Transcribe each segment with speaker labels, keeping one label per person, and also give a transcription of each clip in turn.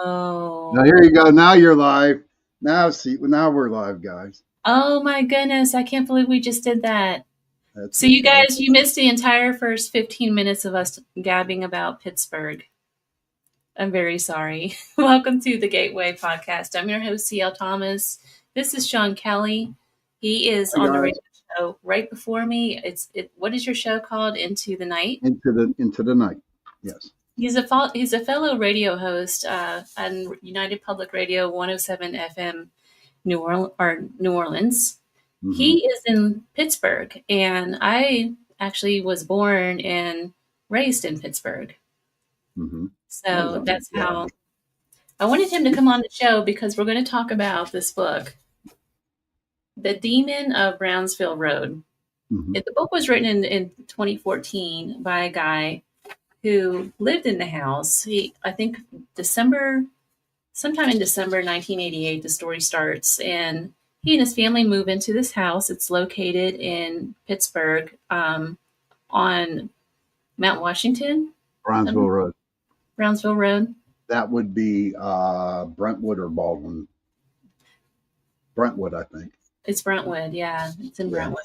Speaker 1: Now here you go. Now you're live. Now we're live, guys.
Speaker 2: Oh my goodness. I can't believe we just did that.
Speaker 1: That's
Speaker 2: So you
Speaker 1: okay.
Speaker 2: guys, you missed the entire first 15 minutes of us gabbing about Pittsburgh. I'm very sorry. Welcome to the Gateway Podcast. I'm your host, C.L. Thomas. This is Shawn Kelly. He is
Speaker 1: Hi,
Speaker 2: on the
Speaker 1: guys.
Speaker 2: radio show right before me. What is your show called? Into the Night?
Speaker 1: Into the night. Yes.
Speaker 2: He's a fellow radio host on United Public Radio 107 FM New Orleans.
Speaker 1: Mm-hmm.
Speaker 2: He is in Pittsburgh, and I actually was born and raised in Pittsburgh.
Speaker 1: Mm-hmm.
Speaker 2: So that's how I wanted him to come on the show, because we're going to talk about this book, The Demon of Brownsville Road.
Speaker 1: Mm-hmm.
Speaker 2: The book was written in 2014 by a guy who lived in the house. I think sometime in December 1988, the story starts, and he and his family move into this house. It's located in Pittsburgh, on Mount Washington.
Speaker 1: Brownsville Road.
Speaker 2: Brownsville Road.
Speaker 1: That would be Brentwood or Baldwin. Brentwood, I think.
Speaker 2: It's Brentwood, yeah. It's in Brentwood.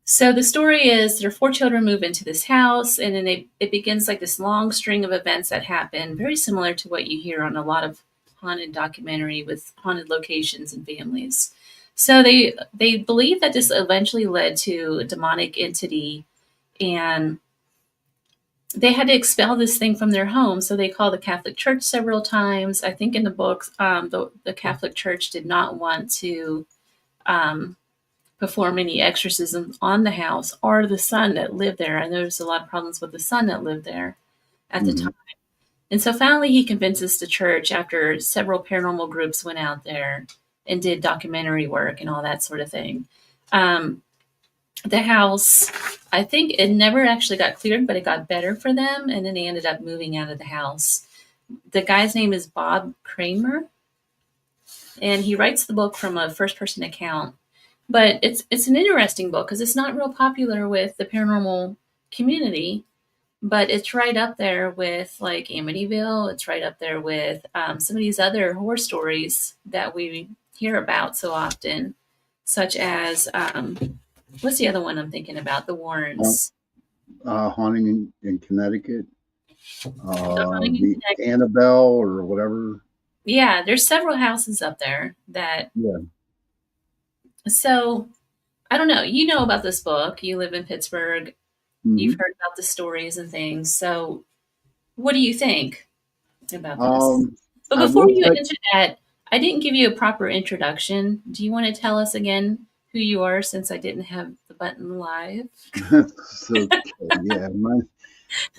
Speaker 2: So the story is there are 4 children move into this house, and then it begins like this long string of events that happen, very similar to what you hear on a lot of haunted documentary with haunted locations and families. So they believe that this eventually led to a demonic entity, and they had to expel this thing from their home. So they called the Catholic Church several times. I think in the book, the Catholic Church did not want to perform any exorcisms on the house or the son that lived there. And there was a lot of problems with the son that lived there at the time. And so finally he convinces the church, after several paranormal groups went out there and did documentary work and all that sort of thing. The house, I think it never actually got cleared, but it got better for them. And then they ended up moving out of the house. The guy's name is Bob Kramer, and he writes the book from a first-person account. But it's an interesting book because it's not real popular with the paranormal community, but it's right up there with like Amityville. It's right up there with some of these other horror stories that we hear about so often, such as what's the other one I'm thinking about? The Warrens.
Speaker 1: Haunting in Connecticut. The Annabelle or whatever.
Speaker 2: Yeah, there's several houses up there that.
Speaker 1: Yeah.
Speaker 2: So, I don't know. You know about this book. You live in Pittsburgh. Mm-hmm. You've heard about the stories and things. So, what do you think about this? But before you get into that, I didn't give you a proper introduction. Do you want to tell us again who you are, since I didn't have the button live?
Speaker 1: Okay. Yeah.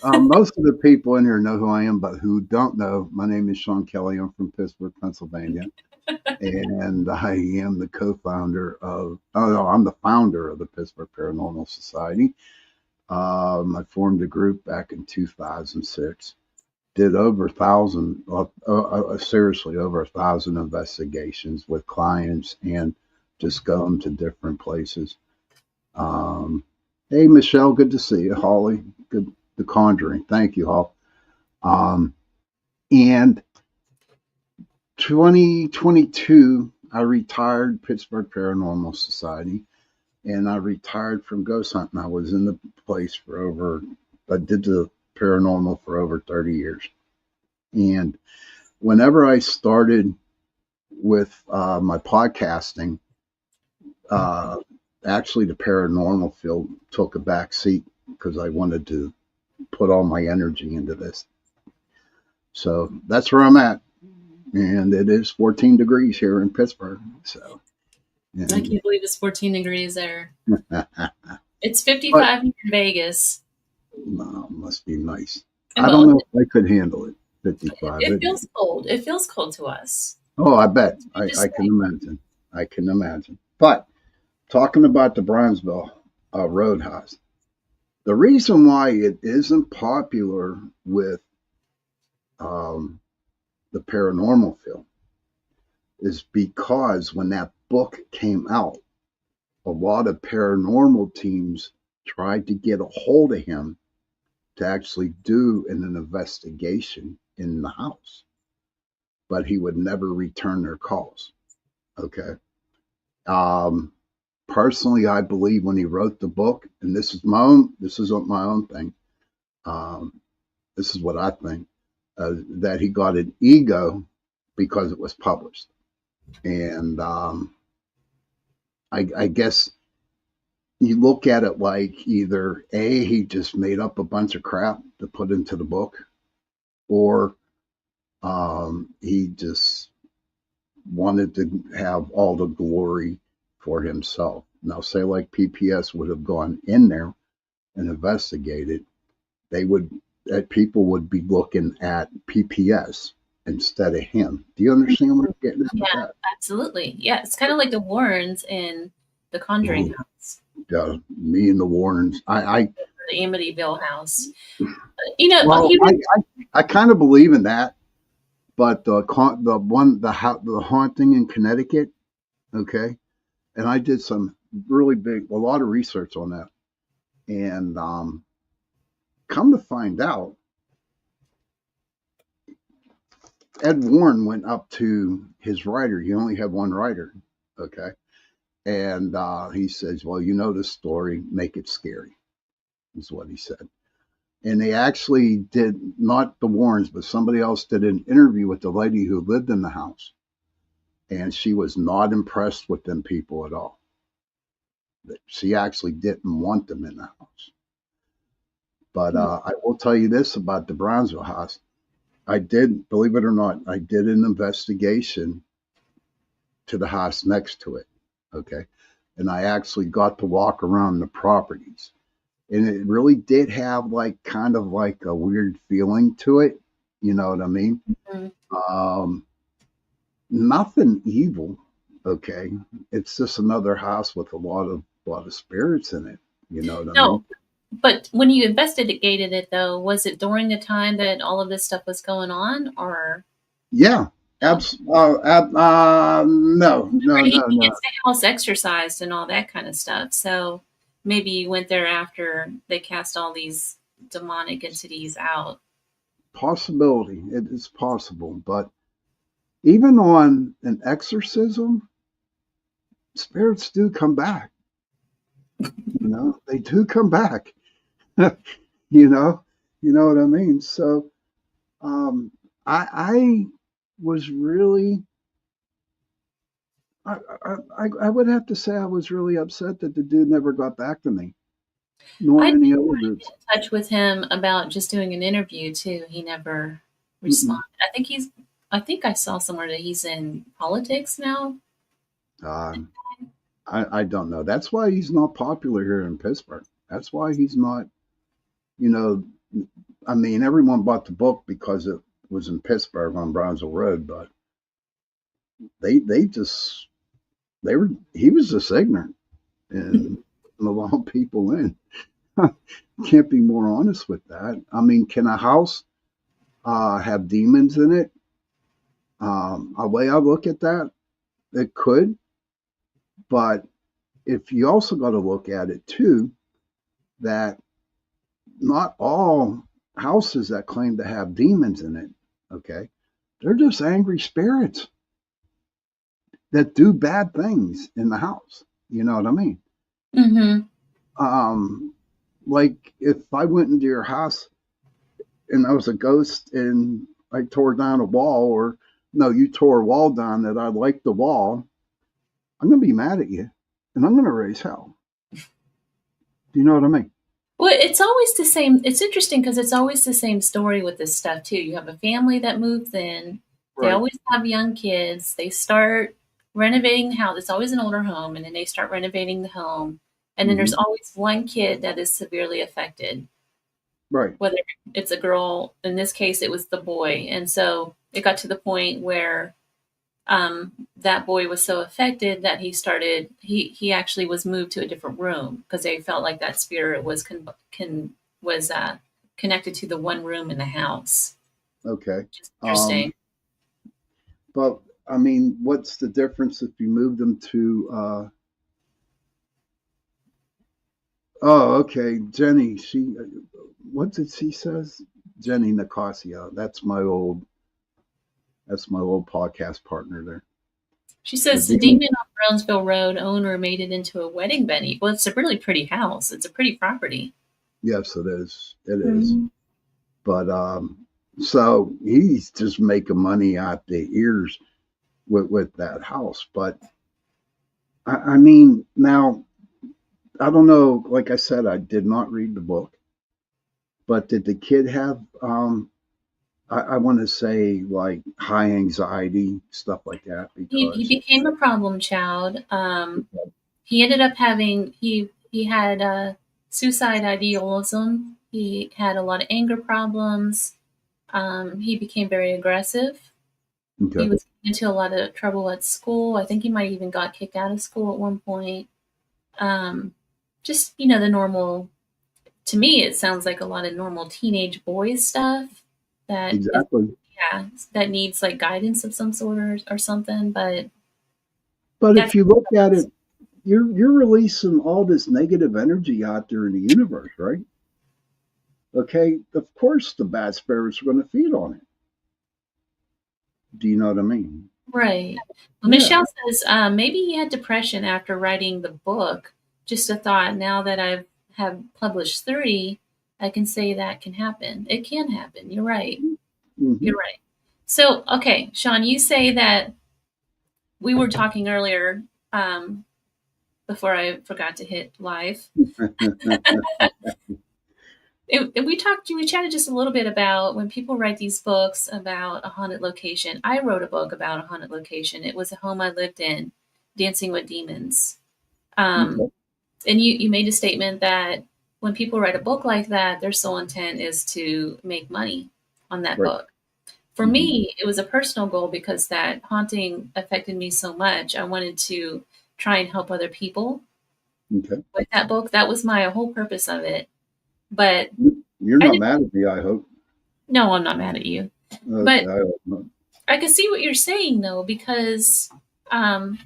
Speaker 1: Most of the people in here know who I am, but who don't know, my name is Shawn Kelly. I'm from Pittsburgh, Pennsylvania. And I am the I'm the founder of the Pittsburgh Paranormal Society. I formed a group back in 2006. Did over 1,000, seriously, over 1,000 investigations with clients and just going to different places. Hey, Michelle, good to see you. Holly, good. The Conjuring. Thank you, Hall. And 2022, I retired Pittsburgh Paranormal Society, and I retired from ghost hunting. I was in the place I did the paranormal for over 30 years. And whenever I started with my podcasting, actually the paranormal field took a back seat because I wanted to put all my energy into this. So that's where I'm at. And it is 14 degrees here in Pittsburgh. So
Speaker 2: I can't believe it's 14 degrees there. It's 55 in Vegas.
Speaker 1: No, must be nice. I don't know if I could handle it. 55.
Speaker 2: It feels cold. It feels cold to us.
Speaker 1: Oh, I bet. I can imagine. I can imagine. But talking about the Brownsville Roadhouse, the reason why it isn't popular with the paranormal field is because when that book came out, a lot of paranormal teams tried to get a hold of him to actually do an investigation in the house. but he would never return their calls. Okay. Um, Personally, I believe when he wrote the book, and this is my own thing. Um, this is what I think, that he got an ego because it was published. And I guess you look at it like either A, he just made up a bunch of crap to put into the book, or he just wanted to have all the glory for himself. Now, say like PPS would have gone in there and investigated, people would be looking at PPS instead of him. Do you understand what I'm getting at with
Speaker 2: Yeah,
Speaker 1: that?
Speaker 2: absolutely. Yeah, it's kind of like the Warrens in the Conjuring
Speaker 1: Ooh,
Speaker 2: house,
Speaker 1: yeah, me and the Warrens.
Speaker 2: the Amityville house.
Speaker 1: Well,
Speaker 2: He really,
Speaker 1: I kind of believe in that, but the haunting in Connecticut, okay, and I did a lot of research on that, and come to find out, Ed Warren went up to his writer. He only had one writer, okay, and he says, "Well, you know the story, make it scary," is what he said. And they actually did, not the Warrens, but somebody else did an interview with the lady who lived in the house, and she was not impressed with them people at all. She actually didn't want them in the house. But I will tell you this about the Brownsville house. I did, believe it or not, I did an investigation to the house next to it. Okay. And I actually got to walk around the properties. And it really did have like kind of like a weird feeling to it. You know what I mean?
Speaker 2: Mhm.
Speaker 1: Nothing evil. Okay. It's just another house with a lot of spirits in it. You know what I
Speaker 2: No,
Speaker 1: mean?
Speaker 2: but when you investigated it, though, was it during the time that all of this stuff was going on, or
Speaker 1: Yeah.
Speaker 2: no?
Speaker 1: No, no,
Speaker 2: He
Speaker 1: no, no.
Speaker 2: gets the house exercised and all that kind of stuff. So maybe you went there after they cast all these demonic entities out.
Speaker 1: Possibility. It is possible. But even on an exorcism, spirits do come back. You know, they do come back. you know, you know what I mean? So um, I was really, I would have to say I was really upset that the dude never got back to me,
Speaker 2: I
Speaker 1: nor
Speaker 2: did
Speaker 1: any
Speaker 2: get
Speaker 1: other groups.
Speaker 2: in touch with him about just doing an interview too. He never
Speaker 1: Mm-mm.
Speaker 2: responded. I think I saw somewhere that he's in politics now.
Speaker 1: Um, I don't know. That's why he's not popular here in Pittsburgh. That's why he's not, you know, I mean, everyone bought the book because it was in Pittsburgh on Brownsville Road, but they just he was just ignorant and allowed people in. Can't be more honest with that. I mean, can a house have demons in it? A way I look at that, it could, but if you also got to look at it too, that not all houses that claim to have demons in it, okay, they're just angry spirits that do bad things in the house. You know what I mean?
Speaker 2: Hmm.
Speaker 1: Um, like if I went into your house and I was a ghost and I tore down a wall, or no, you tore a wall down that I liked the wall, I'm gonna be mad at you and I'm gonna raise hell. Do you know what I mean?
Speaker 2: Well, it's always the same. It's interesting because it's always the same story with this stuff too. You have a family that moves in. They
Speaker 1: Right.
Speaker 2: always have young kids. They start renovating the house. It's always an older home, and then they start renovating the home. And then there's
Speaker 1: Hmm.
Speaker 2: always one kid that is severely affected,
Speaker 1: Right.
Speaker 2: whether it's a girl. In this case, it was the boy. And so it got to the point where that boy was so affected that he actually was moved to a different room because they felt like that spirit was was connected to the one room in the house.
Speaker 1: Okay.
Speaker 2: Which is
Speaker 1: Um,
Speaker 2: interesting.
Speaker 1: but I mean, what's the difference if you move them to? Oh, okay, Jenny. What did she says? Jenny Nicosia. That's my old That's my little podcast partner there.
Speaker 2: She
Speaker 1: The
Speaker 2: says the
Speaker 1: demon.
Speaker 2: demon on Brownsville Road owner made it into a wedding venue. Well, it's a really pretty house. It's a pretty property.
Speaker 1: Yes, it is. It is.
Speaker 2: Mhm.
Speaker 1: But so he's just making money out the ears with that house. But I mean, now I don't know. Like I said, I did not read the book, but did the kid have I want to say like high anxiety stuff like that
Speaker 2: He
Speaker 1: because
Speaker 2: became a problem child. He ended up having he had suicide idealism. He had a lot of anger problems. He became very aggressive. He
Speaker 1: okay,
Speaker 2: was into a lot of trouble at school. I think he might even got kicked out of school at one point. Um, just the normal. To me, it sounds like a lot of normal teenage boys stuff that is
Speaker 1: exactly.
Speaker 2: that needs like guidance of some sort or something. But
Speaker 1: But
Speaker 2: that's
Speaker 1: if you look at it, you're releasing all this negative energy out there in the universe, right? Okay, of course the bad spirits are going to feed on it. Do you know what I mean?
Speaker 2: right. Well,
Speaker 1: Yeah,
Speaker 2: Michelle says maybe he had depression after writing the book. Just a thought. Now that I've have published 3, I can say that can happen. It can happen. You're right.
Speaker 1: hmm
Speaker 2: You're right. So, okay, Shawn, you say that we were talking earlier before I forgot to hit live. We chatted just a little bit about when people write these books about a haunted location. I wrote a book about a haunted location. It was a home I lived in, Dancing with Demons. Um,
Speaker 1: okay,
Speaker 2: and you made a statement that when people write a book like that, their sole intent is to make money on that
Speaker 1: right.
Speaker 2: book. For
Speaker 1: hmm
Speaker 2: me, it was a personal goal because that haunting affected me so much. I wanted to try and help other people
Speaker 1: Okay.
Speaker 2: with that book. That was my whole purpose of it. But
Speaker 1: You're
Speaker 2: I
Speaker 1: not
Speaker 2: didn't,
Speaker 1: mad at me, I hope.
Speaker 2: no, I'm not mad at you.
Speaker 1: Okay,
Speaker 2: But
Speaker 1: I hope not.
Speaker 2: I can see what you're saying though, because um,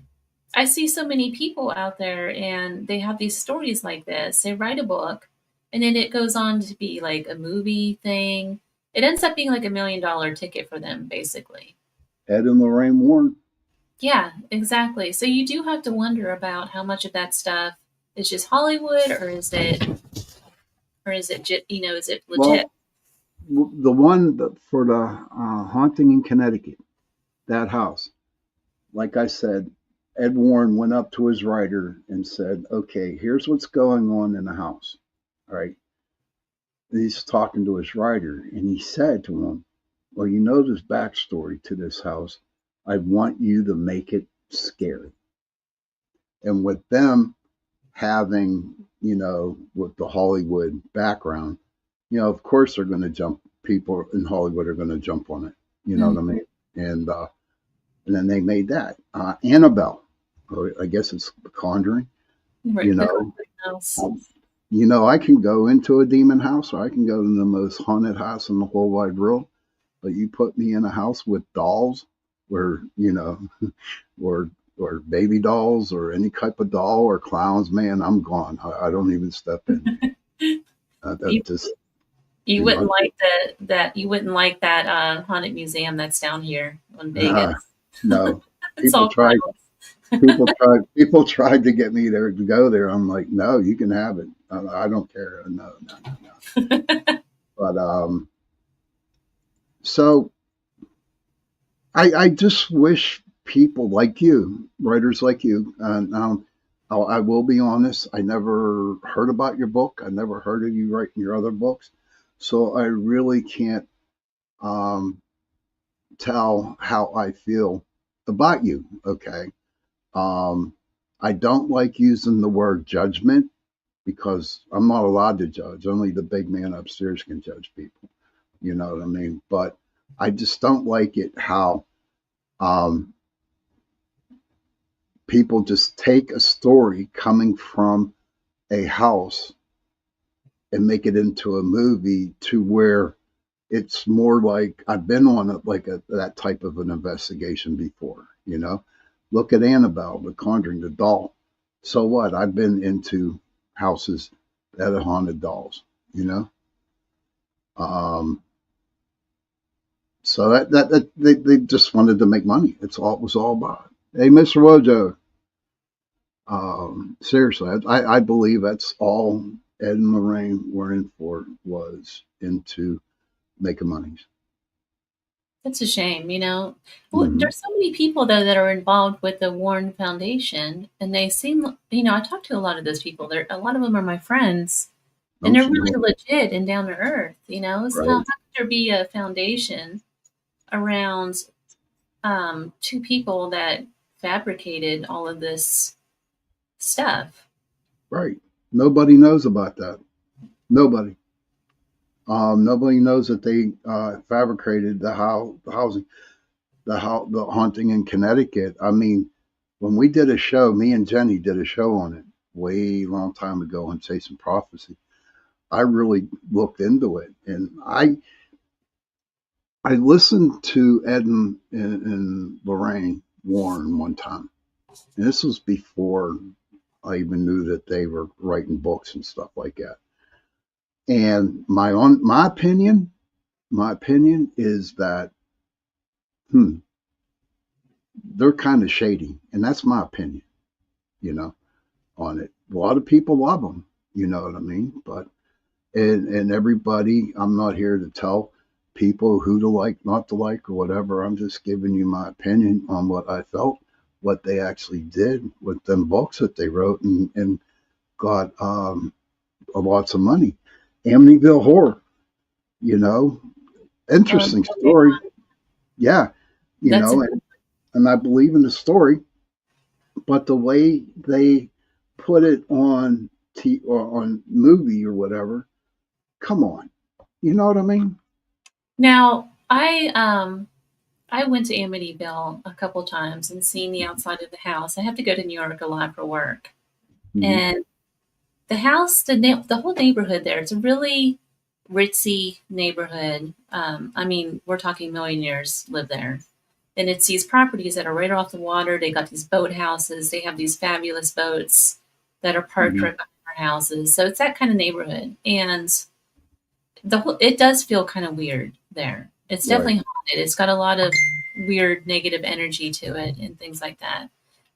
Speaker 2: I see so many people out there and they have these stories like this. They write a book and then it goes on to be like a movie thing. It ends up being like $1 million ticket for them, basically.
Speaker 1: Ed and Lorraine Warren.
Speaker 2: Yeah, exactly. So you do have to wonder about how much of that stuff is just Hollywood, is it legit?
Speaker 1: Well, the one for the haunting in Connecticut, that house. Like I said, Ed Warren went up to his writer and said, "Okay, here's what's going on in the house." All right. He's talking to his writer, and he said to him, "Well, you know this backstory to this house. I want you to make it scary." And with them having, with the Hollywood background, of course they're going to jump. People in Hollywood are going to jump on it. You know
Speaker 2: Mm,
Speaker 1: what I mean? And then they made that Annabelle. Or I guess it's The Conjuring.
Speaker 2: right,
Speaker 1: You
Speaker 2: the
Speaker 1: know,
Speaker 2: Conjuring House.
Speaker 1: um, I can go into a demon house, or I can go to the most haunted house in the whole wide world. But you put me in a house with dolls, where or baby dolls, or any type of doll, or clowns, man, I'm gone. I don't even step in.
Speaker 2: You
Speaker 1: That just
Speaker 2: you
Speaker 1: you
Speaker 2: wouldn't
Speaker 1: know,
Speaker 2: like that haunted museum that's down here in
Speaker 1: uh,
Speaker 2: Vegas.
Speaker 1: no.
Speaker 2: It's
Speaker 1: People
Speaker 2: all
Speaker 1: tried.
Speaker 2: clowns.
Speaker 1: People tried to get me there to go there. I'm like, no, you can have it. I don't care. No, no, no, no. But so I just wish people like you, writers like you, I will be honest, I never heard about your book. I never heard of you writing your other books. So I really can't um, tell how I feel about you. Okay. Um, I don't like using the word judgment because I'm not allowed to judge. Only the big man upstairs can judge people. You know what I mean? But I just don't like it how um, people just take a story coming from a house and make it into a movie to where it's more like I've been on that type of an investigation before. Look at Annabelle, The Conjuring, the doll. So what? I've been into houses that are haunted dolls. You know, um, So that they just wanted to make money. It's all it was all about. Hey, Mr. Wojo, seriously, I believe that's all Ed and Lorraine were in for, was into making money.
Speaker 2: That's a shame, you know. Well,
Speaker 1: Mm-hmm.
Speaker 2: there's so many people though that are involved with the Warren Foundation, and they seem, you know, I talk to a lot of those people. There, a lot of them are my friends, and
Speaker 1: Don't
Speaker 2: they're
Speaker 1: you
Speaker 2: really
Speaker 1: know?
Speaker 2: legit and down to earth. You know, so how
Speaker 1: Right,
Speaker 2: could there be a foundation around two people that fabricated all of this stuff?
Speaker 1: right. Nobody knows about that. Nobody. Nobody knows that they fabricated the housing, the haunting in Connecticut. I mean, when we did a show, me and Jenny did a show on it way long time ago on Chase and Prophecy. I really looked into it, and I listened to Ed and Lorraine Warren one time, and this was before I even knew that they were writing books and stuff like that. And my opinion is that hmm, they're kind of shady, and that's my opinion, you know, on it. A lot of people love them, you know what I mean? But and everybody, I'm not here to tell people who to like, not to like, or whatever. I'm just giving you my opinion on what I felt, what they actually did with them books that they wrote, and got lots of money. Amityville Horror, you know, interesting
Speaker 2: Okay,
Speaker 1: story. Yeah, you
Speaker 2: that's a,
Speaker 1: know, and I believe in the story, but the way they put it on or on movie or whatever, come on, you know what I mean?
Speaker 2: now. I went to Amityville a couple times and seen the outside of the house. I have to go to New York a lot for work,
Speaker 1: Mm-hmm.
Speaker 2: and the house, the whole neighborhood there, it's a really ritzy neighborhood. I mean, we're talking millionaires live there. And it's these properties that are right off the water. They got these boat houses. They have these fabulous boats that are parked
Speaker 1: Mm-hmm.
Speaker 2: right behind our houses. So it's that kind of neighborhood. And it does feel kind of weird there. It's
Speaker 1: Right.
Speaker 2: definitely haunted. It's got a lot of weird negative energy to it and things like that.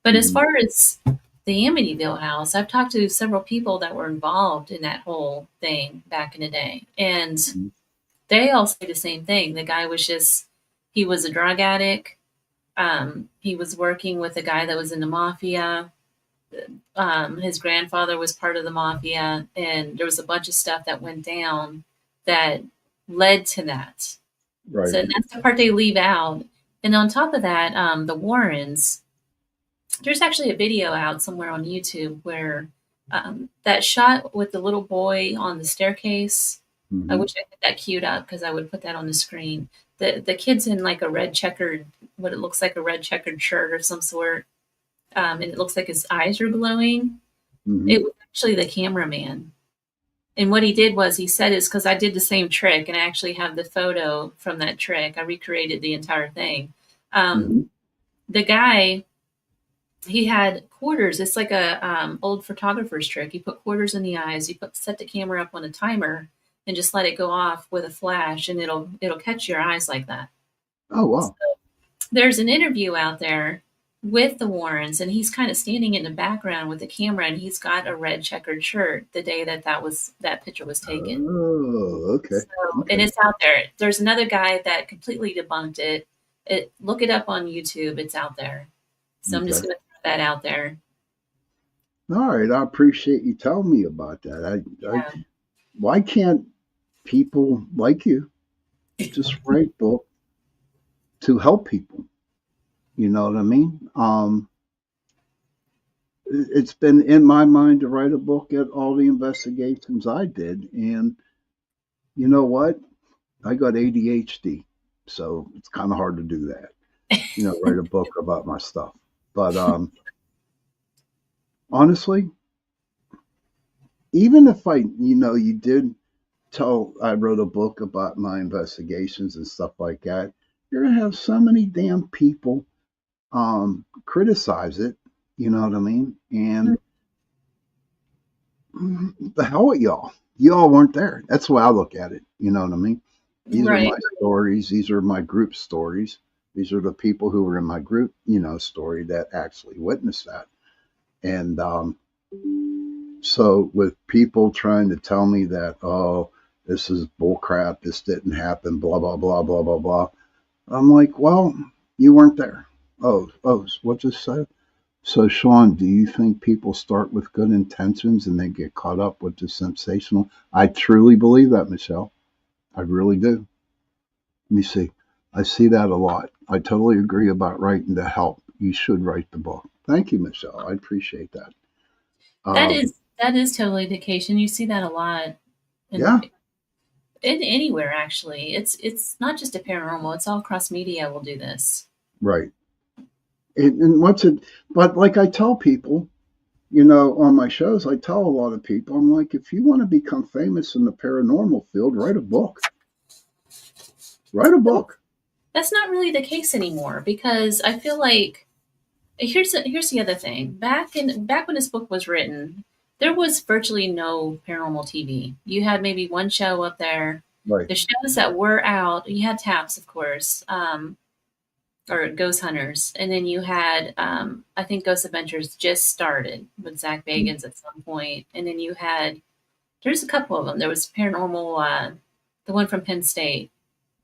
Speaker 2: But as
Speaker 1: Mm-hmm.
Speaker 2: far as the Amityville house, I've talked to several people that were involved in that whole thing back in the day. And
Speaker 1: Mm-hmm.
Speaker 2: they all say the same thing. The guy was just, he was a drug addict. He was working with a guy that was in the mafia. His grandfather was part of the mafia, and there was a bunch of stuff that went down that led to that.
Speaker 1: Right.
Speaker 2: So that's the part they leave out. And on top of that, the Warrens, there's actually a video out somewhere on YouTube where that shot with the little boy on the staircase. I
Speaker 1: Mm-hmm.
Speaker 2: wish I had that queued up because I would put that on the screen. The kid's in like a red checkered, what it looks like a red checkered shirt of some sort, and it looks like his eyes are glowing.
Speaker 1: Mm-hmm.
Speaker 2: It was actually the cameraman. And what he did was he said is because I did the same trick and I actually have the photo from that trick. I recreated the entire thing. Um,
Speaker 1: Mm-hmm.
Speaker 2: the guy, he had quarters. It's like a old photographer's trick. You put quarters in the eyes. You set the camera up on a timer and just let it go off with a flash, and it'll catch your eyes like that.
Speaker 1: Oh
Speaker 2: So
Speaker 1: wow.
Speaker 2: there's an interview out there with the Warrens, and he's kind of standing in the background with the camera, and he's got a red checkered shirt the day that picture was taken.
Speaker 1: Oh, okay.
Speaker 2: So, and
Speaker 1: Okay.
Speaker 2: it's out there. There's another guy that completely debunked it. Look it up on YouTube. It's out there. So I'm just
Speaker 1: Okay.
Speaker 2: going to throw that out there.
Speaker 1: All right. I appreciate you telling me about that.
Speaker 2: Yeah.
Speaker 1: Why can't people like you just write book to help people? You know what I mean? It's been in my mind to write a book at all the investigations I did, and you know what? I got ADHD, so it's kind of hard to do that. You know, write a book about my stuff. But honestly, even if you did tell I wrote a book about my investigations and stuff like that, you're gonna have so many damn people criticize it. You know what I mean? And the hell with y'all. Y'all weren't there. That's the way I look at it. You know what I mean? These are my
Speaker 2: Right.
Speaker 1: stories. These are my group stories. These are the people who were in my group, story that actually witnessed that. And so with people trying to tell me that, oh, this is bullcrap, this didn't happen, blah, blah, blah, blah, blah, blah. I'm like, well, you weren't there. Oh, what just said? So, Shawn, do you think people start with good intentions and they get caught up with the sensational? I truly believe that, Michelle. I really do. Let me see. I see that a lot. I totally agree about writing to help. You should write the book. Thank you, Michelle. I appreciate that.
Speaker 2: That
Speaker 1: Um,
Speaker 2: is that is totally the case, and you see that a lot in
Speaker 1: yeah,
Speaker 2: anywhere actually. It's not just a paranormal; it's all across media. Will do this.
Speaker 1: right. And what's it? But like I tell people, on my shows, I tell a lot of people, I'm like, if you want to become famous in the paranormal field, write a book. Write a book.
Speaker 2: That's not really the case anymore because I feel like here's the other thing. Back when this book was written, there was virtually no paranormal TV. You had maybe one show up there.
Speaker 1: Right.
Speaker 2: The shows that were out, you had Taps, of course, or Ghost Hunters, and then you had I think Ghost Adventures just started with Zach Bagans at some point, and then you had there's a couple of them. There was Paranormal, the one from Penn State,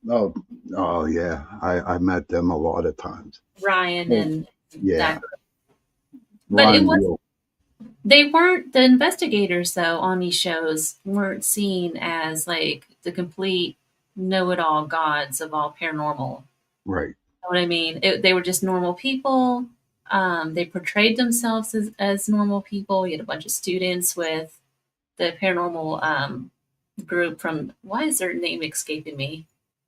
Speaker 1: Oh, oh yeah. I met them a lot of times.
Speaker 2: Ryan
Speaker 1: Oh,
Speaker 2: and
Speaker 1: yeah.
Speaker 2: that. But it
Speaker 1: Ryan
Speaker 2: was
Speaker 1: Deal.
Speaker 2: they weren't the investigators though on these shows weren't seen as like the complete know-it-all gods of all paranormal.
Speaker 1: Right.
Speaker 2: Know what I mean? They were just normal people. They portrayed themselves as normal people. You had a bunch of students with the paranormal group from why is their name escaping me?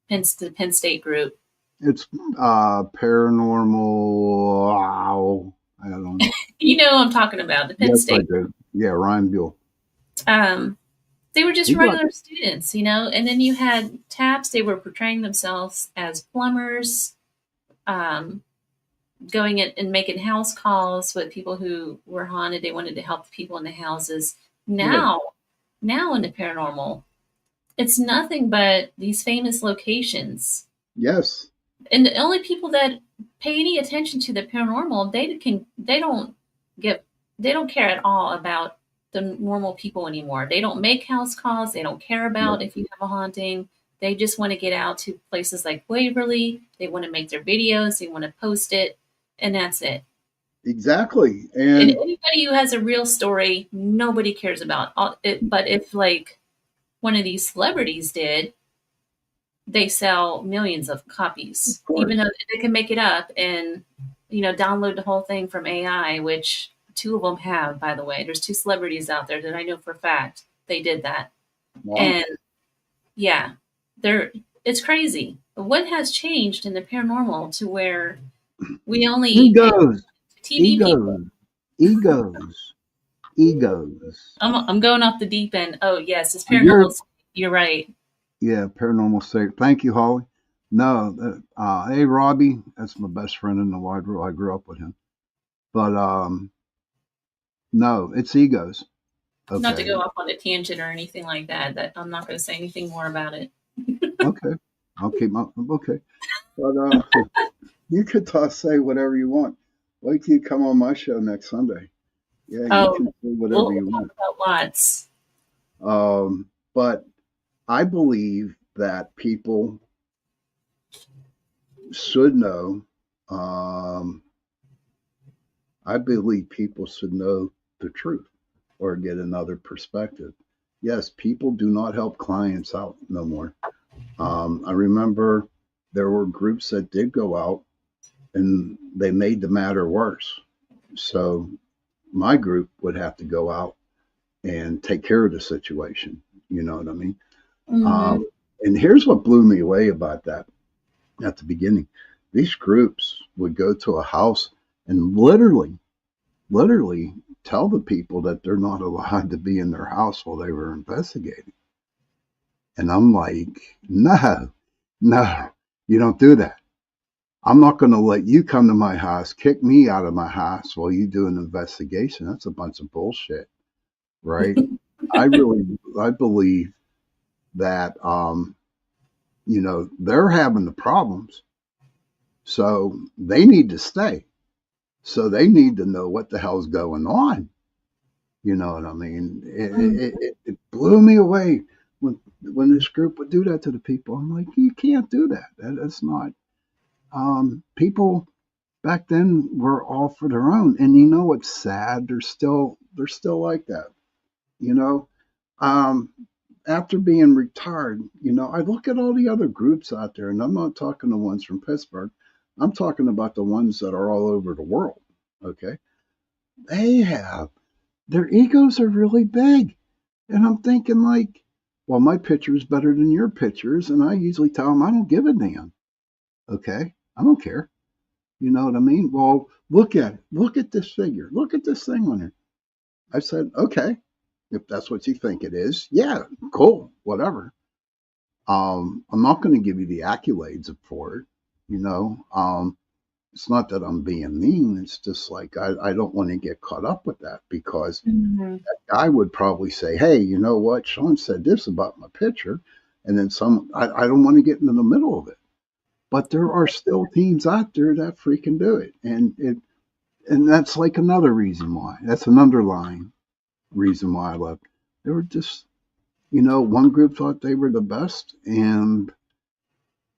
Speaker 2: The Penn State group.
Speaker 1: It's paranormal. Wow. I don't know.
Speaker 2: You know what I'm talking about, the Penn
Speaker 1: Yes, I
Speaker 2: State.
Speaker 1: do. Yeah, Ryan Buell.
Speaker 2: Um, they were just
Speaker 1: He got
Speaker 2: regular students, and then you had Taps. They were portraying themselves as plumbers, um, going in and making house calls with people who were haunted. They wanted to help the people in the houses.
Speaker 1: right.
Speaker 2: Now in the paranormal, it's nothing but these famous locations.
Speaker 1: Yes.
Speaker 2: And the only people that pay any attention to the paranormal, give they don't care at all about the normal people anymore. They don't make house calls. They don't care about
Speaker 1: Right.
Speaker 2: if you have a haunting. They just want to get out to places like Waverly. They want to make their videos. They want to post it, and that's it.
Speaker 1: Exactly.
Speaker 2: And
Speaker 1: And
Speaker 2: anybody who has a real story, nobody cares about. But if like one of these celebrities did, they sell millions of copies,
Speaker 1: of
Speaker 2: even though
Speaker 1: course.
Speaker 2: they can make it up and download the whole thing from AI, which two of them have, by the way. There's two celebrities out there that I know for a fact they did that,
Speaker 1: Wow.
Speaker 2: and yeah, they're it's crazy. But what has changed in the paranormal to where we only pay
Speaker 1: Egos.
Speaker 2: TV people?
Speaker 1: Egos. Egos. Egos.
Speaker 2: I'm going off the deep end. Oh yes, it's
Speaker 1: You're
Speaker 2: paranormal. You're right.
Speaker 1: Yeah, paranormal safe. Thank you, Holly. No, hey Robbie, that's my best friend in the wide world. I grew up with him. But no, it's egos.
Speaker 2: Not to
Speaker 1: Okay.
Speaker 2: go off on a tangent or anything like that. That I'm not going to say anything more about it.
Speaker 1: Okay. I'll keep my okay. But you could say whatever you want. Wait till you come on my show next Sunday. Yeah, you
Speaker 2: Oh,
Speaker 1: can say whatever
Speaker 2: we'll
Speaker 1: you
Speaker 2: talk
Speaker 1: want.
Speaker 2: about lots.
Speaker 1: But I believe that people should know. Um, I believe people should know the truth or get another perspective. Yes, people do not help clients out no more. I remember there were groups that did go out and they made the matter worse. So my group would have to go out and take care of the situation. You know what I mean?
Speaker 2: Hmm.
Speaker 1: And here's what blew me away about that at the beginning. These groups would go to a house and literally tell the people that they're not allowed to be in their house while they were investigating. And I'm like, no, you don't do that. I'm not going to let you come to my house, kick me out of my house while you do an investigation. That's a bunch of bullshit, right? I believe that they're having the problems. So they need to stay. So they need to know what the hell's going on. You know what I mean? It blew me away when this group would do that to the people. I'm like, you can't do that. That's not. People back then were all for their own, and what's sad? They're still like that. You know, um, After being retired, I look at all the other groups out there, and I'm not talking the ones from Pittsburgh. I'm talking about the ones that are all over the world. Okay, they have their egos are really big. And I'm thinking, like, well, my picture is better than your pictures. And I usually tell them, I don't give a damn. Okay. I don't care. You know what I mean? Well, look at it. Look at this figure. Look at this thing on it. I said, okay, if that's what you think it is, yeah, cool, whatever. I'm not going to give you the accolades for it. You know, it's not that I'm being mean. It's just like I don't want to get caught up with that because
Speaker 2: Mhm.
Speaker 1: I would probably say, hey, you know what? Shawn said this about my picture. And then I don't want to get into the middle of it. But there are still teams out there that freaking do it. And that's like another reason why. That's an underlying reason why I left. They were just, one group thought they were the best and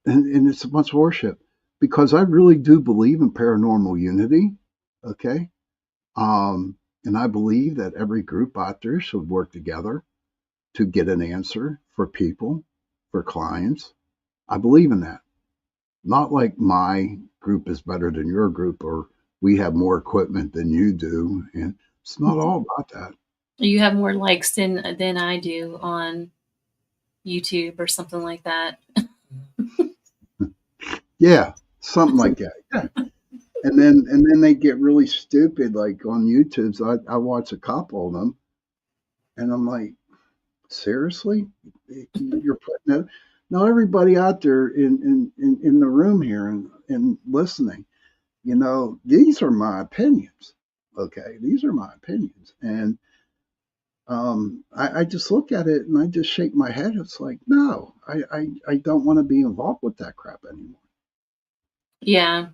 Speaker 1: it's a bunch of worship. Because I really do believe in paranormal unity. Okay. And I believe that every group out there should work together to get an answer for people, for clients. I believe in that. Not like my group is better than your group or we have more equipment than you do. And it's not all about that.
Speaker 2: You have more likes than I do on YouTube or something like that.
Speaker 1: Yeah, something like that. Yeah. And then they get really stupid like on YouTube. So I watch a couple of them and I'm like, seriously? You're putting it. Now everybody out there in the room here and listening, these are my opinions. Okay, these are my opinions, and I just look at it and I just shake my head. It's like, no, I don't want to be involved with that crap anymore.
Speaker 2: Yeah.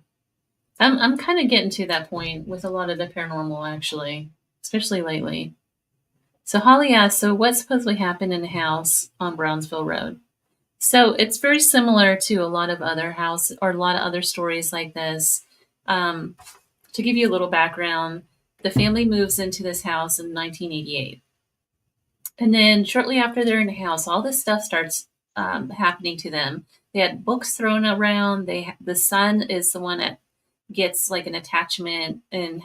Speaker 2: I'm kind of getting to that point with a lot of the paranormal actually, especially lately. So Holly asked, so what supposedly happened in the house on Brownsville Road? So it's very similar to a lot of other house or a lot of other stories like this. Um, to give you a little background, the family moves into this house in 1988. And then shortly after they're in the house, all this stuff starts happening to them. They had books thrown around. The son is the one that gets like an attachment and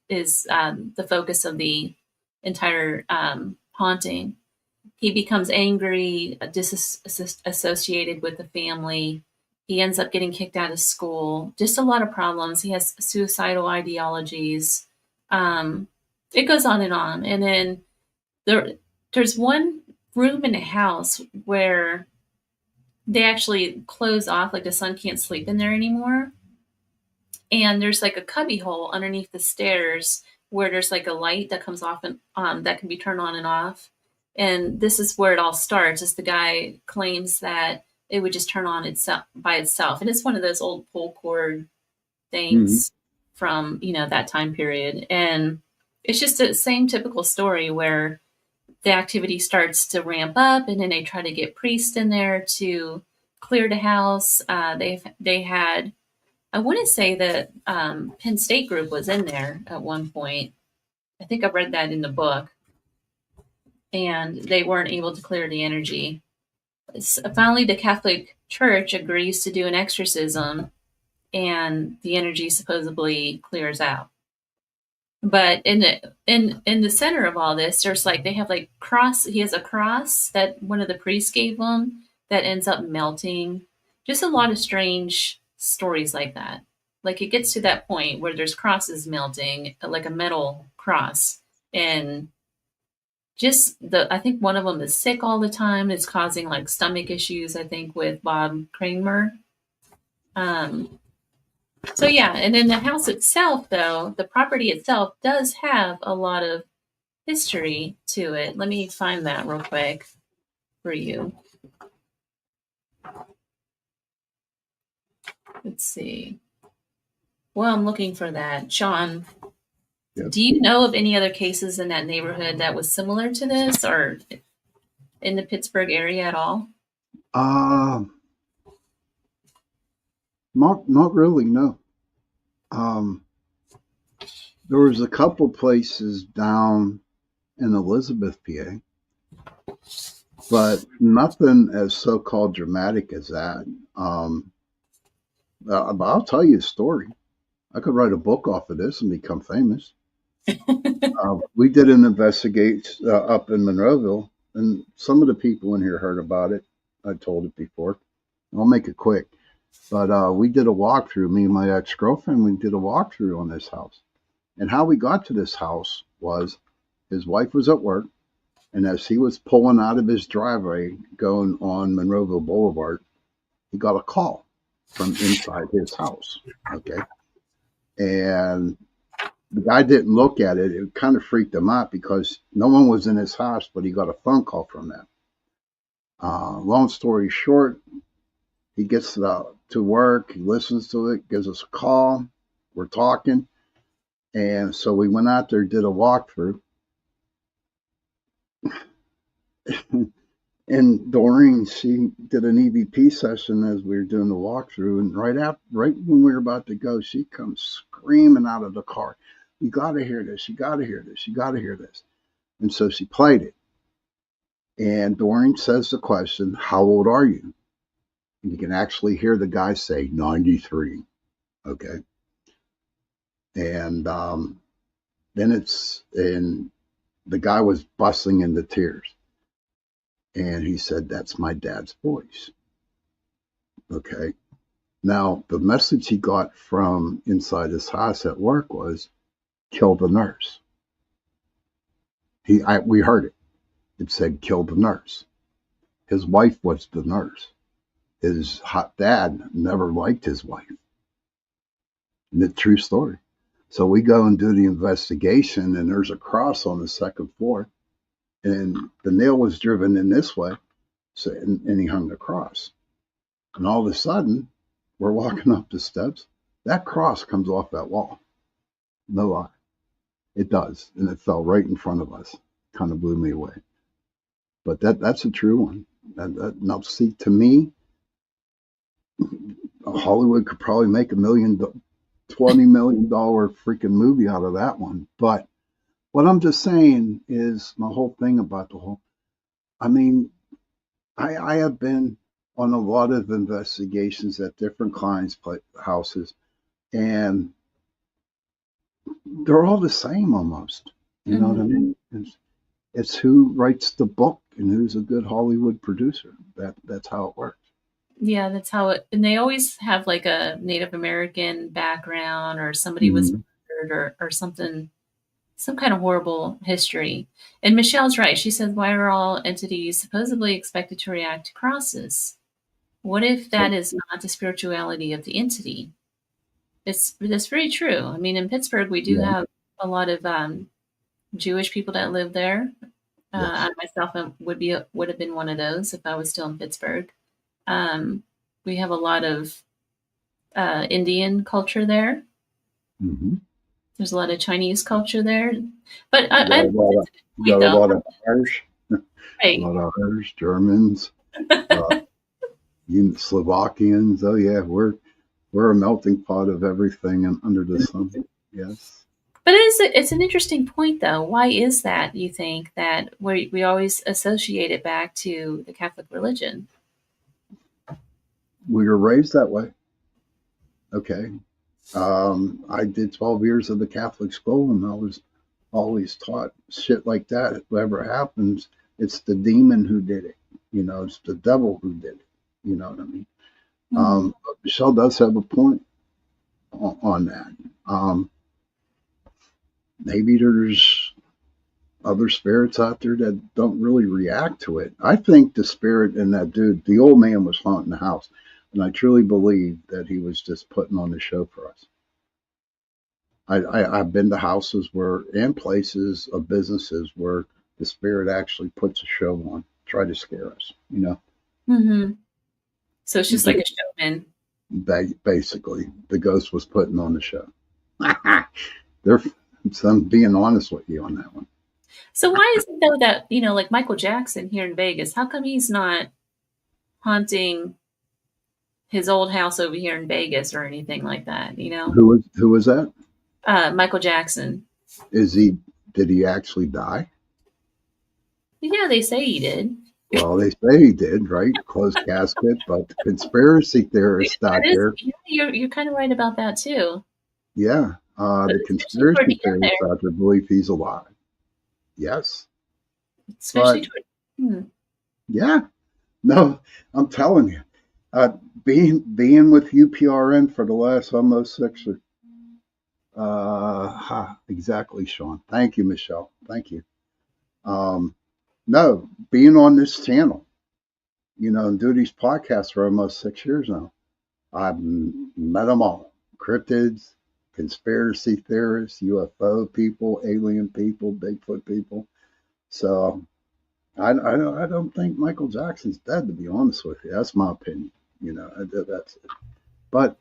Speaker 2: is the focus of the entire haunting. He becomes angry, disassociated with the family. He ends up getting kicked out of school. Just a lot of problems. He has suicidal ideologies. Um, it goes on and on. And then there, there's one room in the house where they actually close off, like the son can't sleep in there anymore. And there's like a cubby hole underneath the stairs where there's like a light that comes off and that can be turned on and off. And this is where it all starts. Is the guy claims that it would just turn on itself by itself, and it's one of those old pull cord
Speaker 1: Mm-hmm.
Speaker 2: things from that time period. And it's just the same typical story where the activity starts to ramp up, and then they try to get priests in there to clear the house. They had, I want to say that Penn State group was in there at one point. I think I read that in the book, and they weren't able to clear the energy. Finally, the Catholic Church agrees to do an exorcism, and the energy supposedly clears out. But in the center of all this, there's like they have like cross. He has a cross that one of the priests gave him that ends up melting. Just a lot of strange stories like that. Like it gets to that point where there's crosses melting, like a metal cross, and just I think one of them is sick all the time. It's causing like stomach issues. I think with Bob Kramer. Um, so yeah, and then the house itself, though, the property itself does have a lot of history to it. Let me find that real quick for you. Let's see. Well, I'm looking for that. Shawn,
Speaker 1: Yep.
Speaker 2: do you know of any other cases in that neighborhood that was similar to this or in the Pittsburgh area at all?
Speaker 1: Not really, no. There was a couple places down in Elizabeth, PA, but nothing as so-called dramatic as that. But I'll tell you a story. I could write a book off of this and become famous. We did an investigation up in Monroeville, and some of the people in here heard about it. I told it before. I'll make it quick. But we did a walkthrough, me and my ex-girlfriend, we did a walkthrough on this house. And how we got to this house was his wife was at work, and as he was pulling out of his driveway going on Monroeville Boulevard, he got a call from inside his house. Okay. And the guy didn't look at it. It kind of freaked him out because no one was in his house, but he got a phone call from them. Long story short, he gets to work, he listens to it, gives us a call, we're talking. And so we went out there, did a walkthrough. And Doreen, she did an EVP session as we were doing the walkthrough. And right when we were about to go, she comes screaming out of the car. You got to hear this. You got to hear this. You got to hear this. And so she played it. And Doreen says the question, how old are you? And you can actually hear the guy say 93. Okay. And then the guy was busting into tears. And he said, that's my dad's voice. Okay. Now, the message he got from inside his house at work was, kill the nurse. We heard it. It said, kill the nurse. His wife was the nurse. His hot dad never liked his wife. And the true story. So we go and do the investigation, and there's a cross on the second floor. And the nail was driven in this way, and he hung the cross. And all of a sudden, we're walking up the steps. That cross comes off that wall. No lie. It does. And it fell right in front of us. Kind of blew me away. But that's a true one. Now, see, to me, Hollywood could probably make $20 million freaking movie out of that one. But what I'm just saying is my whole thing about I have been on a lot of investigations at different clients' houses, and they're all the same almost. You know what I mean? It's who writes the book and who's a good Hollywood producer. That's how it works.
Speaker 2: Yeah, that's how it, and they always have like a Native American background or somebody was murdered or something, some kind of horrible history. And Michelle's right. She said, why are all entities supposedly expected to react to crosses? What if that is not the spirituality of the entity? That's very true. I mean, in Pittsburgh, we do have a lot of Jewish people that live there. I myself would have been one of those if I was still in Pittsburgh. We have a lot of Indian culture there.
Speaker 1: Mm-hmm.
Speaker 2: There's a lot of Chinese culture there. But
Speaker 1: a lot of Irish,
Speaker 2: right.
Speaker 1: A lot of Irish, Germans, Slovakians. Oh yeah, we're a melting pot of everything under the sun. Yes.
Speaker 2: But it's an interesting point, though. Why is that, you think, that we always associate it back to the Catholic religion?
Speaker 1: We were raised that way. Okay. I did 12 years of the Catholic school, and I was always taught shit like that. If whatever happens, it's the demon who did it. You know, it's the devil who did it. You know what I mean? Mm-hmm. Michelle does have a point on that. Maybe there's other spirits out there that don't really react to it. I think the spirit in that dude, the old man, was haunting the house. And I truly believe that he was just putting on the show for us. I've been to houses and places of businesses where the spirit actually puts a show on, try to scare us, you know?
Speaker 2: Mm-hmm. So it's just like a showman.
Speaker 1: Basically, the ghost was putting on the show. I'm being honest with you on that one.
Speaker 2: So why is it though that, like Michael Jackson here in Vegas, how come he's not haunting his old house over here in Vegas or anything like that,
Speaker 1: Who was that?
Speaker 2: Michael Jackson.
Speaker 1: Did he actually die?
Speaker 2: Yeah, they say he did.
Speaker 1: Well, they say he did, right? Closed casket, but the conspiracy theorists out there.
Speaker 2: You're kind of right about that too.
Speaker 1: Yeah, the conspiracy theorists out there believe he's alive. Yes.
Speaker 2: Especially
Speaker 1: yeah. No, I'm telling you, being with UPRN for the last almost 6 years. Exactly, Shawn. Thank you, Michelle. Thank you. No, being on this channel, and do these podcasts for almost 6 years now. I've met them all. Cryptids, conspiracy theorists, UFO people, alien people, Bigfoot people. So I don't think Michael Jackson's dead, to be honest with you. That's my opinion. That's it. But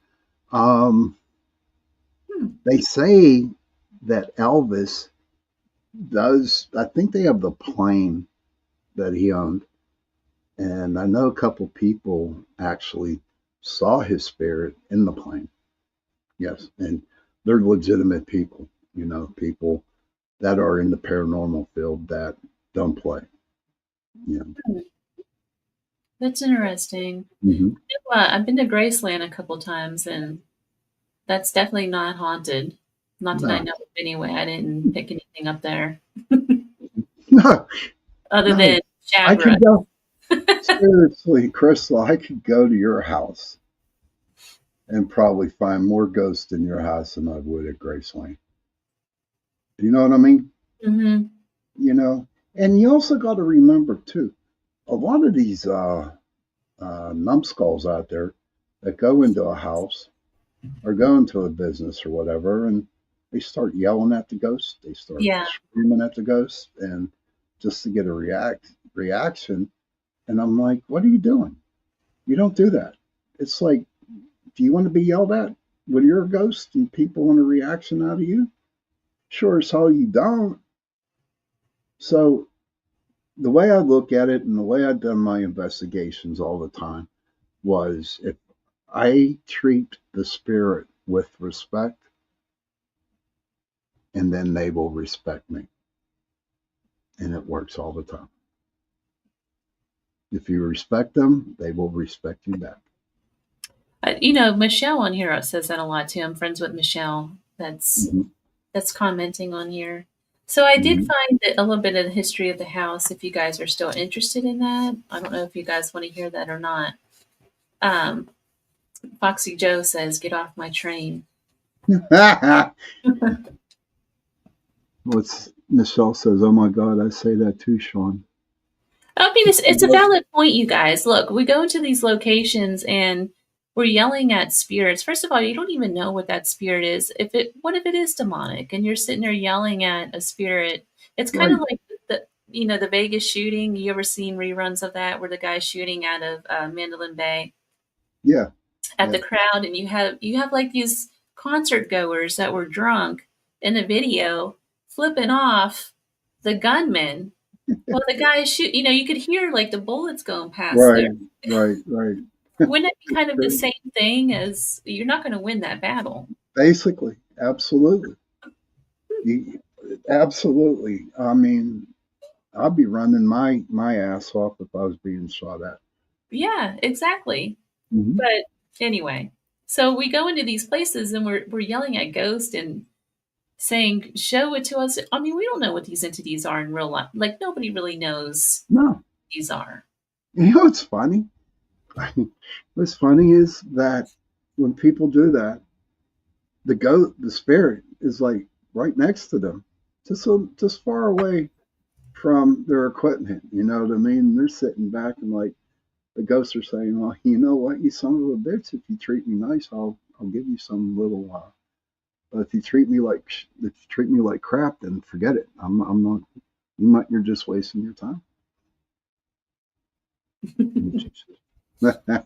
Speaker 1: they say that Elvis does, I think they have the plane that he owned. And I know a couple people actually saw his spirit in the plane. Yes. And they're legitimate people, people that are in the paranormal field that don't play. Yeah.
Speaker 2: That's interesting.
Speaker 1: Mm-hmm.
Speaker 2: I've been to Graceland a couple times, and that's definitely not haunted. Not that I know of anyway. I didn't pick anything up there.
Speaker 1: No.
Speaker 2: Other than Shabra.
Speaker 1: I could go, seriously, Crystal, I could go to your house and probably find more ghosts in your house than I would at Graceland. Do you know what I mean?
Speaker 2: Mm-hmm.
Speaker 1: And you also got to remember too, a lot of these numbskulls out there that go into a house or go into a business or whatever, and they start yelling at the ghost. They start screaming at the ghost, and just to get a reaction. And I'm like, what are you doing? You don't do that. It's like, do you want to be yelled at when you're a ghost and people want a reaction out of you? Sure as hell you don't. So the way I look at it and the way I've done my investigations all the time was, if I treat the spirit with respect, and then they will respect me. And it works all the time. If you respect them, they will respect you back.
Speaker 2: Michelle on here says that a lot too. I'm friends with Michelle. That's commenting on here. So I did find a little bit of the history of the house, if you guys are still interested in that. I don't know if you guys want to hear that or not. Foxy Joe says, get off my train.
Speaker 1: Michelle says, oh my God, I say that too, Shawn.
Speaker 2: I mean, it's a valid point, you guys. Look, we go to these locations and we're yelling at spirits. First of all, you don't even know what that spirit is. What if it is demonic and you're sitting there yelling at a spirit? It's kind of like the Vegas shooting. You ever seen reruns of that where the guy's shooting out of Mandalay Bay?
Speaker 1: Yeah.
Speaker 2: At the crowd, and you have like these concert goers that were drunk in the video flipping off the gunman. Well, the guy shoot. You could hear like the bullets going past there.
Speaker 1: Right.
Speaker 2: Wouldn't it be kind of the same thing as you're not going to win that battle?
Speaker 1: Basically, absolutely. Absolutely. I mean, I'd be running my ass off if I was being shot at.
Speaker 2: Yeah, exactly. Mm-hmm. But anyway, so we go into these places and we're yelling at ghosts and saying, show it to us. I mean, we don't know what these entities are in real life. Like, nobody really knows what these are.
Speaker 1: What's funny? What's funny is that when people do that, the spirit is like right next to them, just far away from their equipment. You know what I mean? They're sitting back and like the ghosts are saying, "Well, you know what, you son of a bitch! If you treat me nice, I'll give you some little. But if you treat me like crap, then forget it. I'm not. You're just wasting your time." But, uh,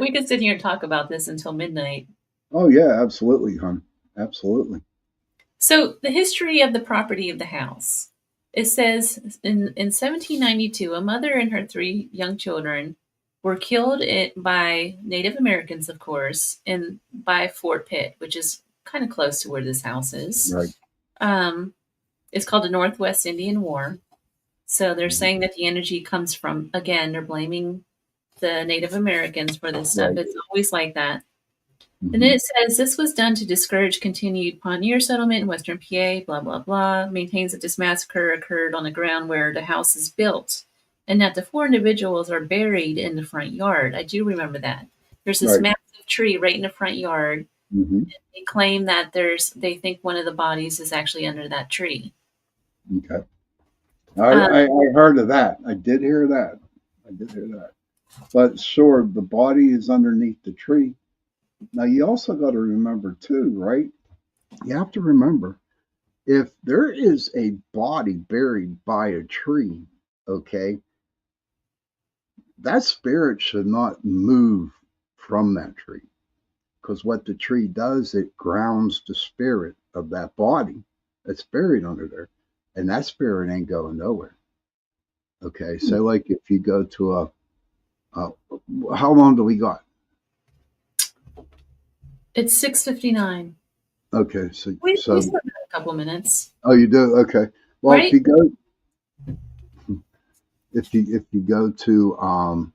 Speaker 2: We could sit here and talk about this until midnight.
Speaker 1: oh yeah, absolutely, hon. Absolutely.
Speaker 2: So, the history of the property of the house. It says in 1792, a mother and her three young children were killed by Native Americans, of course, by Fort Pitt, which is kind of close to where this house is.
Speaker 1: Right.
Speaker 2: Um, it's called the Northwest Indian War. So they're
Speaker 1: Mhm.
Speaker 2: saying that the energy comes from, again, they're blaming the Native Americans for this stuff.
Speaker 1: Right.
Speaker 2: It's always like that. And then
Speaker 1: Hmm.
Speaker 2: it says this was done to discourage continued pioneer settlement in Western PA, blah, blah, blah. Maintains that this massacre occurred on the ground where the house is built and that the four individuals are buried in the front yard. I do remember that. There's this
Speaker 1: Right.
Speaker 2: massive tree right in the front yard.
Speaker 1: Hmm.
Speaker 2: They claim that they think one of the bodies is actually under that tree.
Speaker 1: Okay.
Speaker 2: Um,
Speaker 1: I heard of that. I did hear that. I did hear that. But sure, the body is underneath the tree. Now you also got to remember too, right? You have to remember if there is a body buried by a tree, okay, that spirit should not move from that tree. Because what the tree does, it grounds the spirit of that body that's buried under there. And that spirit ain't going nowhere. Okay. So like if you go to a how long do we got?
Speaker 2: it's 6:59.
Speaker 1: Okay.
Speaker 2: We still got a couple minutes,
Speaker 1: Oh, you do? Okay. Well,
Speaker 2: right?
Speaker 1: if you go to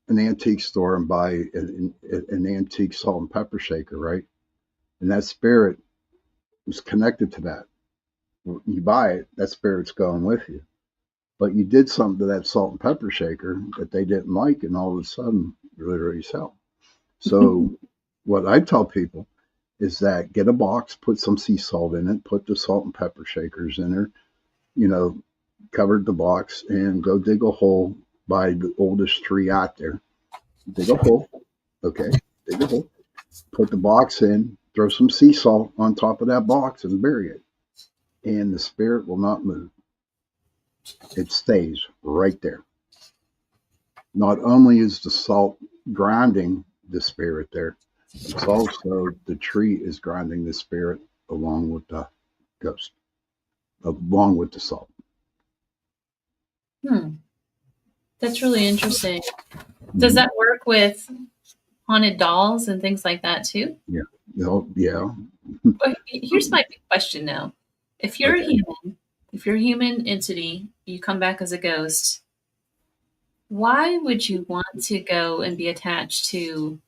Speaker 1: an antique store and buy an antique salt and pepper shaker, right? And that spirit is connected to that. You buy it, that spirit's going with you. But you did something to that salt and pepper shaker that they didn't like, and all of a sudden, you're literally hell. So, what I tell people is that get a box, put some sea salt in it, put the salt and pepper shakers in there, you know, covered the box, and go dig a hole by the oldest tree out there. Dig a hole, okay, dig a hole, put the box in, throw some sea salt on top of that box, and bury it. And the spirit will not move. It stays right there. Not only is the salt grounding the spirit there, it's also the tree is grounding the spirit along with the ghost, along with the salt.
Speaker 2: Hmm. That's really interesting. Does
Speaker 1: Hmm.
Speaker 2: that work with haunted dolls and things like that too?
Speaker 1: Yeah. Yeah.
Speaker 2: But here's my big question now. If you're a
Speaker 1: Okay.
Speaker 2: human, if you're a human entity, you come back as a ghost, why would you want to go and be attached to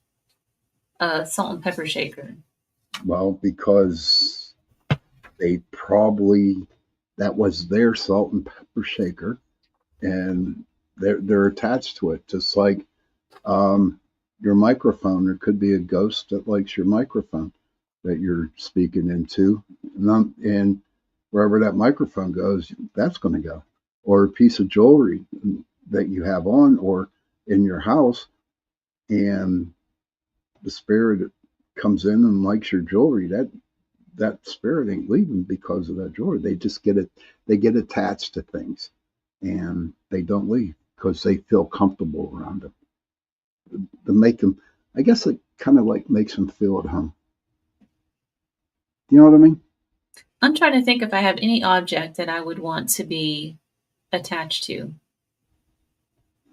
Speaker 2: a salt and pepper shaker?
Speaker 1: Well, because they probably that was their salt and pepper shaker, and they're attached to it, just like um, your microphone. There could be a ghost that likes your microphone that you're speaking into, and wherever that microphone goes, that's going to go. Or a piece of jewelry that you have on, or in your house, and the spirit comes in and likes your jewelry. That spirit ain't leaving because of that jewelry. They just get it. They get attached to things, and they don't leave because they feel comfortable around them. To make them, I guess it kind of like makes them feel at home. You know what I mean?
Speaker 2: I'm trying to think if I have any object that I would want to be attached to.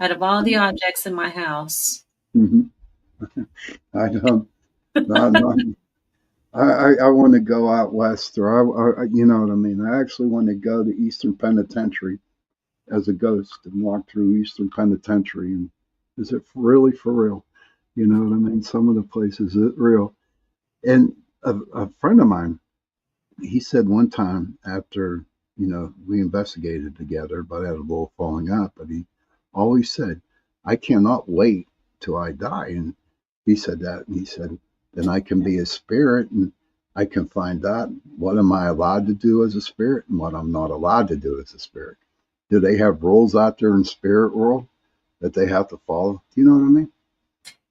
Speaker 2: Out of all the objects in my house,
Speaker 1: Hmm. I don't. Not, not, I want to go out west, or you know what I mean. I actually want to go to Eastern Penitentiary as a ghost and walk through Eastern Penitentiary. And is it really for real? You know what I mean? Some of the places is real. And a friend of mine, he said one time after we investigated together, but had a little falling out, but he always said, "I cannot wait till I die." And he said that, and he said, "Then I can be a spirit, and I can find out what am I allowed to do as a spirit and what I'm not allowed to do as a spirit. Do they have rules out there in spirit world that they have to follow? Do you know what I mean?"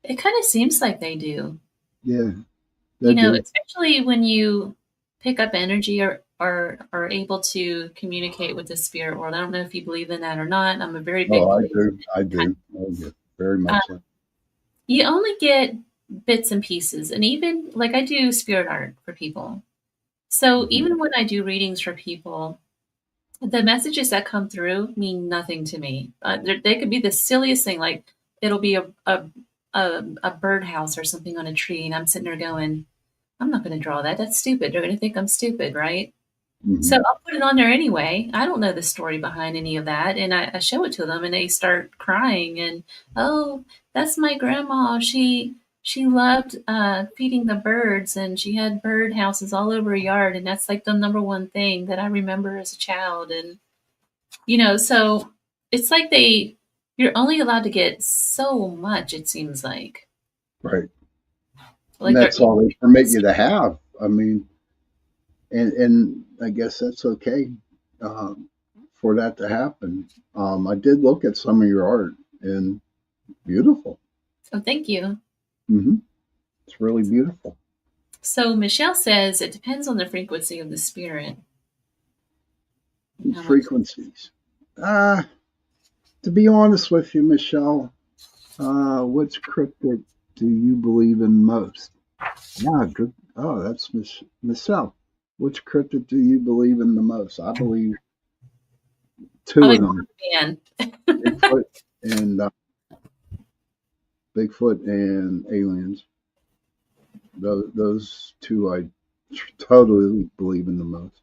Speaker 2: it kind of seems like they do.
Speaker 1: Yeah, they do.
Speaker 2: Especially when you pick up energy or are able to communicate with the spirit world. I don't know if you believe in that or not. I'm a very big
Speaker 1: Oh, I
Speaker 2: believer.
Speaker 1: do. I do. Oh, yeah. Very
Speaker 2: Uh,
Speaker 1: much so.
Speaker 2: you only get bits and pieces, and even like I do spirit art for people. So
Speaker 1: Mhm.
Speaker 2: even when I do readings for people, the messages that come through mean nothing to me. They could be the silliest thing, like it'll be a birdhouse or something on a tree, and I'm sitting there going, I'm not going to draw that. That's stupid. They're going to think I'm stupid, right? So
Speaker 1: Mhm.
Speaker 2: I'll put it on there anyway. I don't know the story behind any of that, and I show it to them, and they start crying. And oh, that's my grandma. She loved feeding the birds, and she had bird houses all over her yard, and that's like the number one thing that I remember as a child. And so it's like you're only allowed to get so much. It seems
Speaker 1: Right. And
Speaker 2: like they're
Speaker 1: that's all they permit you to have. I mean, and I guess that's okay um, for that to happen. I did look at some of your art, and beautiful.
Speaker 2: oh, thank you.
Speaker 1: Hmm. It's really beautiful.
Speaker 2: So Michelle says it depends on the frequency of the spirit and how much.
Speaker 1: Frequencies. Uh, to be honest with you, Michelle, which cryptid do you believe in most? Yeah, good. Oh, that's Michelle. Which cryptid do you believe in the most? I believe
Speaker 2: I'm
Speaker 1: two
Speaker 2: a
Speaker 1: of them:
Speaker 2: fan.
Speaker 1: Bigfoot and aliens. Those two I totally believe in the most.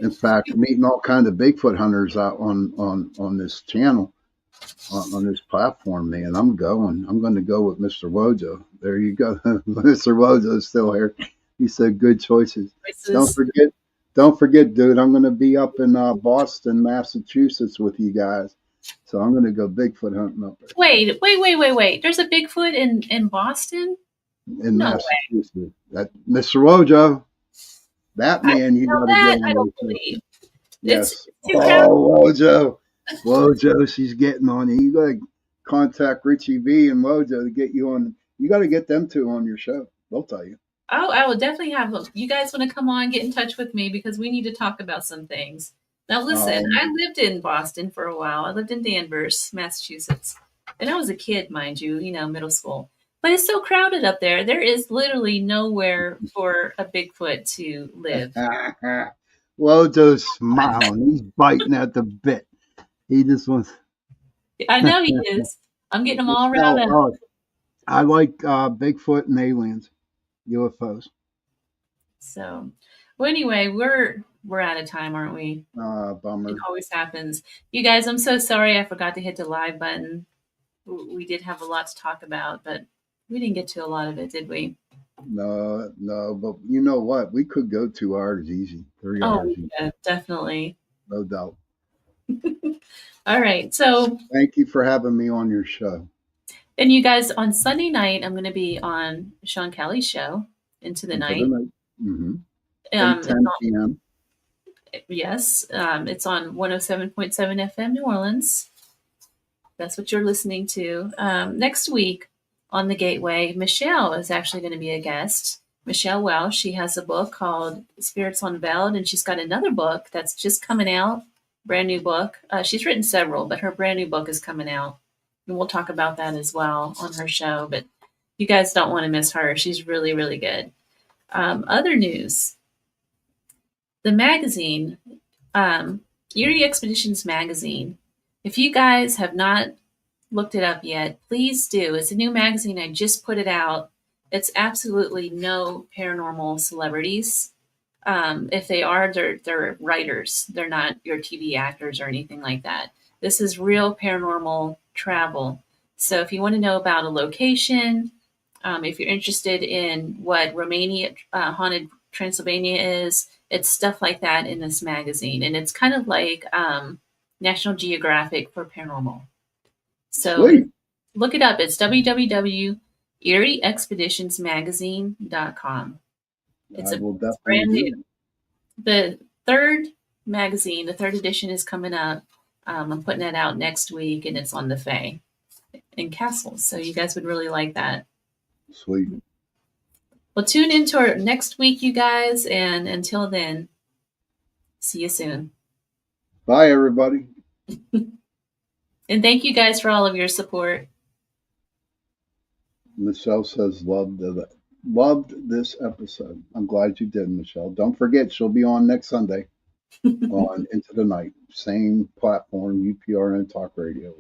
Speaker 1: In fact, meeting all kinds of Bigfoot hunters out on this channel, on this platform, man. I'm going. I'm going to go with Mr. Wojo. There you go. Mr. Wojo is still here. He said good choices. Don't
Speaker 2: Voices.
Speaker 1: forget, don't forget, dude. I'm going to be up in Boston, Massachusetts with you guys. So I'm going to go Bigfoot hunting up there
Speaker 2: Wait. There's a Bigfoot in Boston?
Speaker 1: in
Speaker 2: No way.
Speaker 1: Massachusetts. That Mr. Wojo, that
Speaker 2: I
Speaker 1: man, you
Speaker 2: Now
Speaker 1: got to get
Speaker 2: that I
Speaker 1: on
Speaker 2: don't
Speaker 1: those show.
Speaker 2: believe. It's
Speaker 1: Yes.
Speaker 2: too crowded.
Speaker 1: Oh, Wojo, she's getting on you. You got to contact Richie V and Wojo to get you on. You got to get them two on your show. They'll tell you.
Speaker 2: Oh, I will definitely have them. You guys want to come on, get in touch with me because we need to talk about some things. Now, listen,
Speaker 1: Um,
Speaker 2: I lived in Boston for a while. I lived in Danvers, Massachusetts. And I was a kid, mind you, middle school. But it's so crowded up there. There is literally nowhere for a Bigfoot to live.
Speaker 1: Wojo's smiling. He's biting at the bit. He just wants.
Speaker 2: I know he is. I'm getting them all riled
Speaker 1: Michelle,
Speaker 2: up.
Speaker 1: oh, I like Bigfoot and aliens, UFOs.
Speaker 2: So, well, anyway, we're out of time, aren't we? It
Speaker 1: Bummer.
Speaker 2: always happens. You guys, I'm so sorry I forgot to hit the live button. We did have a lot to talk about, but we didn't get to a lot of it, did we?
Speaker 1: No, no, but you know what? We could go 2 hours easy, 3 hours
Speaker 2: Oh,
Speaker 1: easy,
Speaker 2: yeah, definitely.
Speaker 1: no doubt.
Speaker 2: All right. So,
Speaker 1: Thank you for having me on your show.
Speaker 2: and you guys, on Sunday night, I'm going to be on Sean Kelly's show, Into the
Speaker 1: Into the
Speaker 2: Night.
Speaker 1: night. Mm-hmm.
Speaker 2: It's
Speaker 1: 8:10 p.m.
Speaker 2: yes, it's on 107.7 FM New Orleans. That's what you're listening to. Next week on the Gateway, Michelle is actually going to be a guest. Michelle Welsh. She has a book called Spirits Unveiled, and she's got another book that's just coming out, brand new book. She's written several, but her brand new book is coming out, and we'll talk about that as well on her show. But you guys don't want to miss her. She's really, really good. Other news: the magazine, Erie Expeditions magazine. If you guys have not looked it up yet, please do. It's a new magazine. I just put it out. It's absolutely no paranormal celebrities. If they are, they're writers. They're not your TV actors or anything like that. This is real paranormal travel. So if you want to know about a location, if you're interested in what Romania, haunted Transylvania is, it's stuff like that in this magazine, and it's kind of like National Geographic for paranormal. So
Speaker 1: Sweet.
Speaker 2: look it up. It's www.erieexpeditionsmagazine.com.
Speaker 1: I will
Speaker 2: It's
Speaker 1: definitely
Speaker 2: brand
Speaker 1: do
Speaker 2: new.
Speaker 1: that.
Speaker 2: The third magazine, the third edition is coming up. I'm putting that out next week, and it's on the Fae in Castles. So you guys would really like that.
Speaker 1: Sweet.
Speaker 2: Well, tune into our next week, you guys. And until then, see you soon.
Speaker 1: Bye, everybody.
Speaker 2: And thank you guys for all of your support.
Speaker 1: Michelle says, loved this episode. I'm glad you did, Michelle. Don't forget, she'll be on next Sunday on Into the Night. Same platform, UPRN Talk Radio.